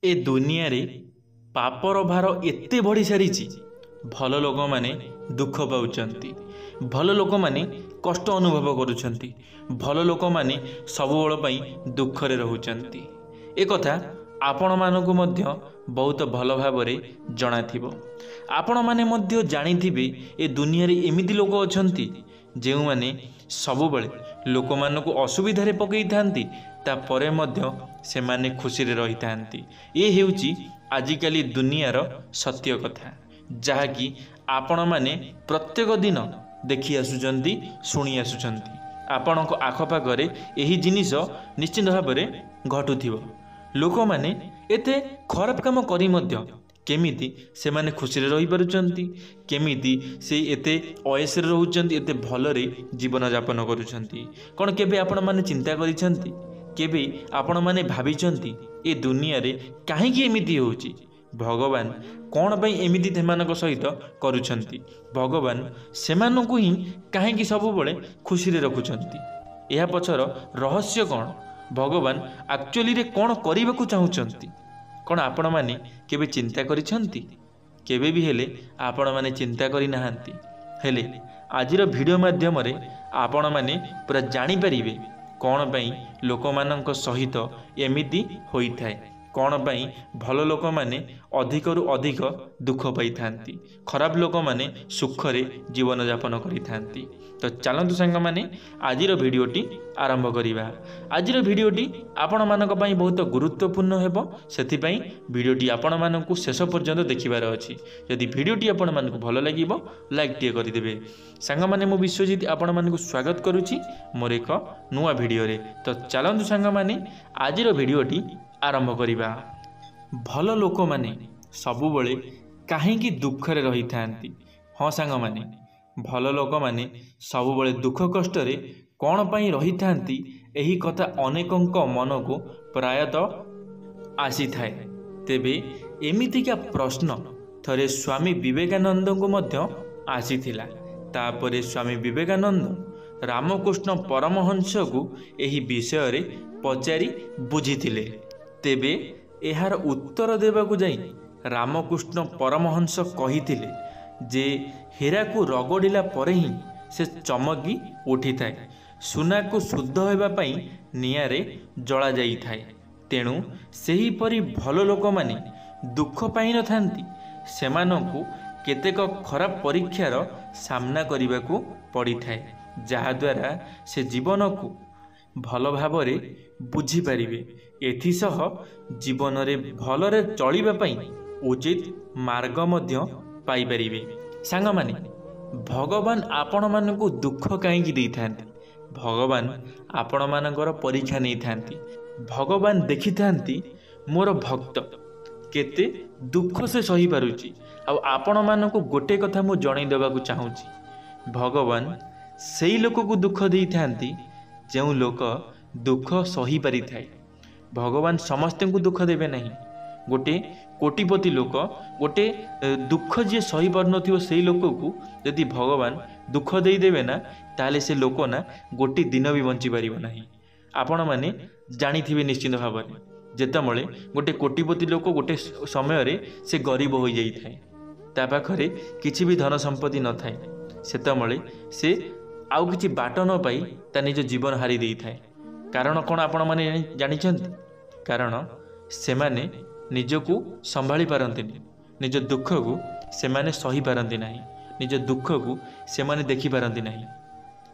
ए दुनिया रे पापर भार एते बढ़ी सारी भल लोक माने दुख पाउचंती, भल लोक माने कष्ट अनुभव करुचंती, भल लोक माने सबुबेल पई दुख रे रहउचंती। ए कथा आपण मानकु मध्य बहुत भल भाबरे जणाथिबो। आपण माने मध्य जानिथिबे ए दुनिया रे एमिति लोक अछंती जेउ माने सबुबेले लोक मानकु असुविधा रे पकई थांती, ता परे मध्य से माने खुशी रे रही थांती। ए हेउची आजिकाली दुनियार सत्य कथा, जहाँकि आपण माने प्रत्येक दिन देखि आसुचंती, शुणी आसुचंती। आपणक आखपाखरे एही जिनिस निश्चित भाव में घटुथिबो। लोक माने एते खराब काम करी मध्य केमिति से माने खुशी रे रही पारुचंती, केमिति से एते अयस रे रहउचंती, एते भलरे जीवन यापन करुचंती। कोन केबे आपण माने चिंता करिसंती? केबे आपण माने भाबिचंती ए दुनिया रे काहेकि एमिति होउची? भगवान कौन पाई एमिति सेमानक सहित करुछंती? भगवान सेमानकु ही काहेकि सबुबले खुशी रे रखुछंती? एहा पछर रहस्य कौन? भगवान एक्चुअली रे कौन करिबाकु चाहुचंती? कौन आपण माने केबे चिंता करिछंती? केबे भी हेले आपण माने चिंता करि नाहंती। हेले आजिर वीडियो माध्यम रे आपण माने पूरा जानि परिबे कौन पाई लोक मानक सहित एमिति होई थाए, कौन पाई भल लोक माने अधिक रु अधिक दुख पाई थांती, खराब लोक माने सुख रे जीवन यापन करि थांती। तो चलंतु संग माने आजिर वीडियोटी आरंभ करिबा। आजिर वीडियोटी आपण मानक पाई बहुत गुरुत्वपूर्ण हेबो, सेथि पाई वीडियोटी आपण मानकु शेष पर्यंत देखिबार अछि। यदि वीडियोटी आपण मानकु भलो लागिबो लाइक टिए करि देबे। संग माने मो विश्वजीत आपण मानकु स्वागत करूची मोर एक नुवा वीडियो रे। तो चलंतु संग माने आजिर वीडियोटी आरंभ करिबा। भल लोक माने सबुबले काहेकि दुख रे रही थांती? हाँ सांग माने भल लोक माने सबुबले दुख कष्ट रे कौन पाई रही थांती? एही कथा अनेकंक मन को प्रायतः आसी थाए। तेबे एमितिका प्रश्न थरे स्वामी विवेकानंद को मध्य आसीथिला। तापरे स्वामी विवेकानंद रामकृष्ण परमहंस को एही विषय रे पचारि बुझिथिले। तेबे एहार उत्तर देबाकु जाई रामकृष्ण परमहंस कहिथिले जे हेरा को रगड़िला परे ही से चमकी उठी थाए, सुना को शुद्ध होगा पाई निआरे जला जाई थाए। तेणु सेही परी भल लोक माने दुख पाई न थांती, सेमानंकु केतेक खराब परीक्षार सामना करिबाकु पड़ी थाए, जहा द्वारा से जीवन को भल भावरे बुझी पारिबे। एथिसह जीवन रे भलरे चलिबा पाई उचित मार्ग मध्य पाई पारिबे। सांग माने भगवान आपण मानकु दुख काहेकि देई थांती? भगवान आपण मानकर परीक्षा नहीं थांती। भगवान देखि थांती मोर भक्त केते दुख से सही पारुची। आ आपण मानकु गोटे कथा मु जणै देबाकु चाहूची, भगवान सेई लोक को दुख देई थांती जेउ लोक दुख सही पारि थाए। भगवान समस्त को दुख देवे नहीं। गोटे कोटिपति लोक गोटे दुख जी सही पार नथिबो सेई लोक को यदि भगवान दुख दे देवे ना, ताले से लोक ना गोटे दिन भी बंची पारिबो नहीं। आपण माने जानिथिबे निश्चित भाव में जेतमळे गोटे कोटिपति लोक गोटे समय रे से गरीब हो जाई थाए, ता पाखरे किछि भी धन संपत्ति न थाए, सेतमळे से आउ किछि बाट न पाई ता निज जीवन हारी देई थाए। कारण कौन आपण माने जानिछंती? कारण से माने निजको संभाली पारंतिनी, निज दुख को से माने सही पारंती नहीं, निज दुख को से माने देखि पारंती नहीं।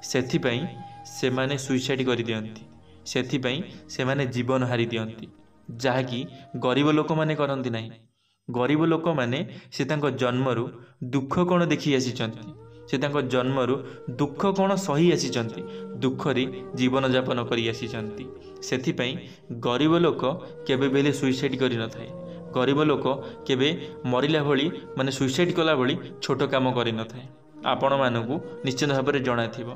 सेथि पई से माने सुइसाइड करि दियंती, सेथि पई से माने जीवन हारी दियंती, जहाँकि गरीब लोक माने करंती नहीं। गरीब लोक माने से तांको जन्मरु दुख कौन देखि आसीचंती, से तांको जन्मरु दुख कौन सही आसीचंती, दुख रे जीवन यापन करि आसीचंती। सेथिपई गरीब लोक केबे बेले सुइसाइड करि न थाए। गरीब लोक केबे मरिला भली माने सुइसाइड कला भली छोट काम करि न थाए। आपण मानकु निश्चित भाव में जणा थिबो,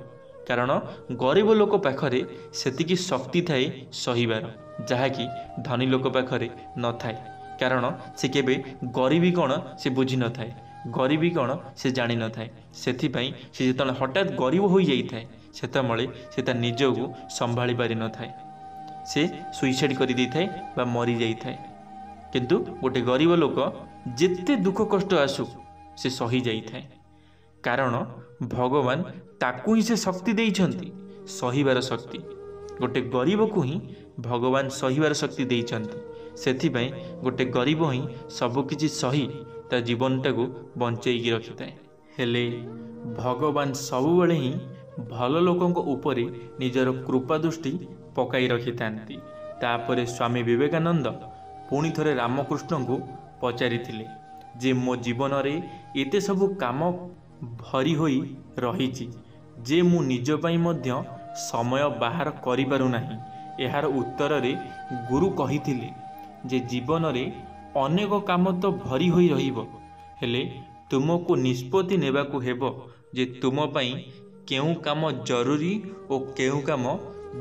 कारण गरीब लोक पाखरे सेतिकी शक्ति थाए सहीबार, जहाँकि धनी लोक पाखरे न थाए। कारण से केबे गरीबी कौन से बुझी न थाए, गरीबी कौन से जानी न थाए। सेथिपई से जेतले हठात गरीब हो जाई थाए सेतमळे से ता निजको संभाली पारि न थाए, से सुइसाइड करि दै थाए बा मरी जाई थाए। किंतु गोटे गरीब लोक जिते दुख कष्ट आसू से सही जाए, कारण भगवान ताकू ही से शक्ति देइछंती, सहीबार शक्ति। गोटे गरीब को ही भगवान सहीबार शक्ति देइछंती। सेथिपाई गोटे गरीब ही सबकिछि सही ता जीवनटा को बंचेकी रखि थाए। हेले भगवान सबुबले ही भल लोकंक उपरे निजर कृपा दृष्टि पकाई रखि थांती। तापरे स्वामी विवेकानंद पुणी थरे रामकृष्ण को पचारिथिले जे मो जीवन रे एते सबु काम भरी होई रहिछि जे मु निज पई मध्य समय बाहर करि पारु नाही। एहार उत्तर रे गुरु कहिथिले जे जीवन रे अनेक काम तो भरी होई रहिबो, हेले तुमको निष्पत्ति नेबाकू हेबो जे तुम पई केउ काम जरूरी और केउ काम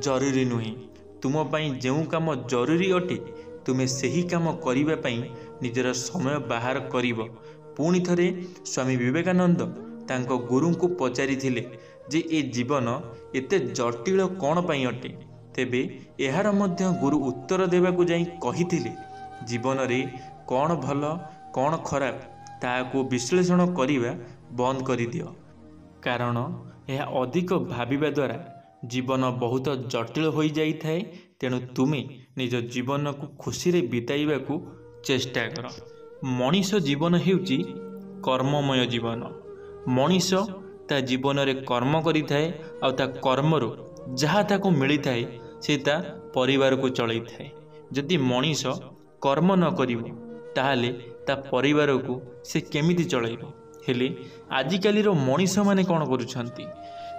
जरूरी नुहे। तुम पई जेउ काम जरूरी अटे तुमे सही काम करिबा पई निजर समय बाहर करिबो। पुणी थरे स्वामी विवेकानंद तांको गुरु को पचारिथिले जे ए जीवन एते जटिल कौन पई अटे। तेबे एहार मध्य गुरु उत्तर देबाकू जाई कहिथिले जीवन रे कौन भल कौन खराब ताकू विश्लेषण करिबा बंद करि दियो, कारण यह अधिक भाविबा द्वारा जीवन बहुत जटिल हो जाई थाए। तेणु तुमे निज जीवन को खुशी रे बिताइबा को चेष्टा कर। मनीष जीवन हेउची कर्ममय जीवन। मनीष ता जीवन रे कर्म करि थाए आ ता कर्मरो जहाँ ताको मिली थाए से ता परिवार को चलाई थाए। जदि मनीष कर्म न करिवो ताहाले ता परिवार को से केमिति चलाइबो। हेले आजिकाली रो मनीष माने कोन करूछंती,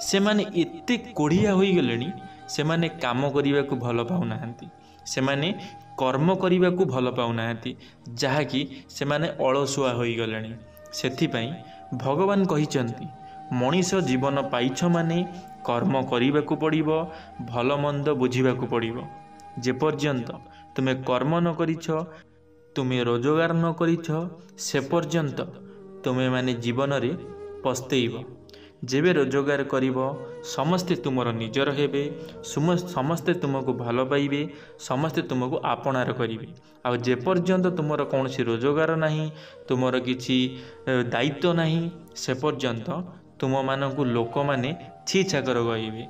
से माने एते कोढ़िया होई गलेनी, से माने काम करिबा को भल पाउ नाहंती, से माने कर्म करिबा को भल पाउ नाहंती, जहा कि से माने अलसुआ होई गलेनी। सेथि पई भगवान कहिचंती मनीष जीवन पाइछ माने कर्म करिबा को पड़िबो, भल मंद बुझिबा को पड़िबो। जे पर्यंत तुमे कर्म न करिछ, तुमे रोजगार न करिछ, से पर्यंत तुमे माने जीवन रे पस्तेइब। जेबे रोजगार करिबो समस्ते तुमर निजर हेबे, समस्ते तुमको भल पाइबे, समस्ते तुमको आपणार करिवे। आ जे पर्यंत तुमर कौनसी रोजगार नाही, तुमर किछि दायित्व नाही, से पर्यंत तुम मानकु लोक माने छी छाकर कहिबे।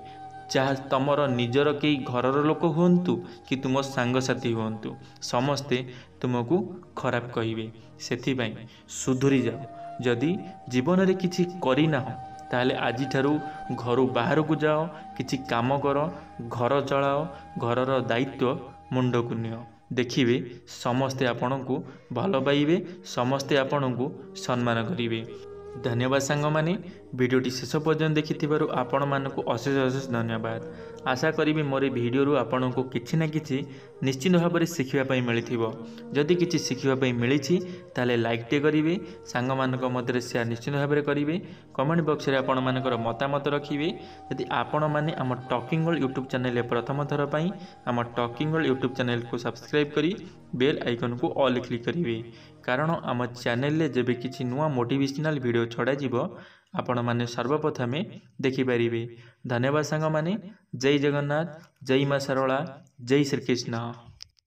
चाहे तुमर निजर कई घरर लोक हुंतु कि तुम सांगसाथी हुंतु, समस्ते तुमको खराब कहिबे। सेथि पई सुधुरी जाओ। जदि जीवन रे किछि करि ना हो ताहले आजि ठारू घरु बाहर को जाओ, किछि काम करो, घर चलाओ, घरर दायित्व मुंड को नियो। देखिबे समस्ते आपनकु भल पाइबे, समस्ते आपनकु सम्मान करिवे। धन्यवाद सांग माने, वीडियोटी शेष पर्यंत देखिथिबारु आपण मानकु अशेष अशेष धन्यवाद। आशा करी मोर भिडियो आपण को किछि ना किछि निश्चित भाव में शिखिबा पई मिलिथिबो। जदि किछि शिखिबा पई मिलिछि ताले लाइक टे करिवे, सांग मानक मध्य शेयर निश्चित भाव में करिवे। कमेंट बॉक्स रे आपण मानकर मतामत रखिवे। यदि आपण माने आम टॉकिंग वर्ल्ड यूट्यूब चैनल प्रथम थर पई आम टॉकिंग वर्ल्ड यूट्यूब चैनल को सब्सक्राइब करी बेल आइकन को ऑल क्लिक करिवे, कारण आम चैनल जेबे किछि नुआ मोटिवेशनल वीडियो छड़ा जीवो आपण माने सर्वप्रथमे देखि पारिबे। धन्यवाद सांग माने। जय जगन्नाथ, जय मां सरला, जय श्री कृष्ण।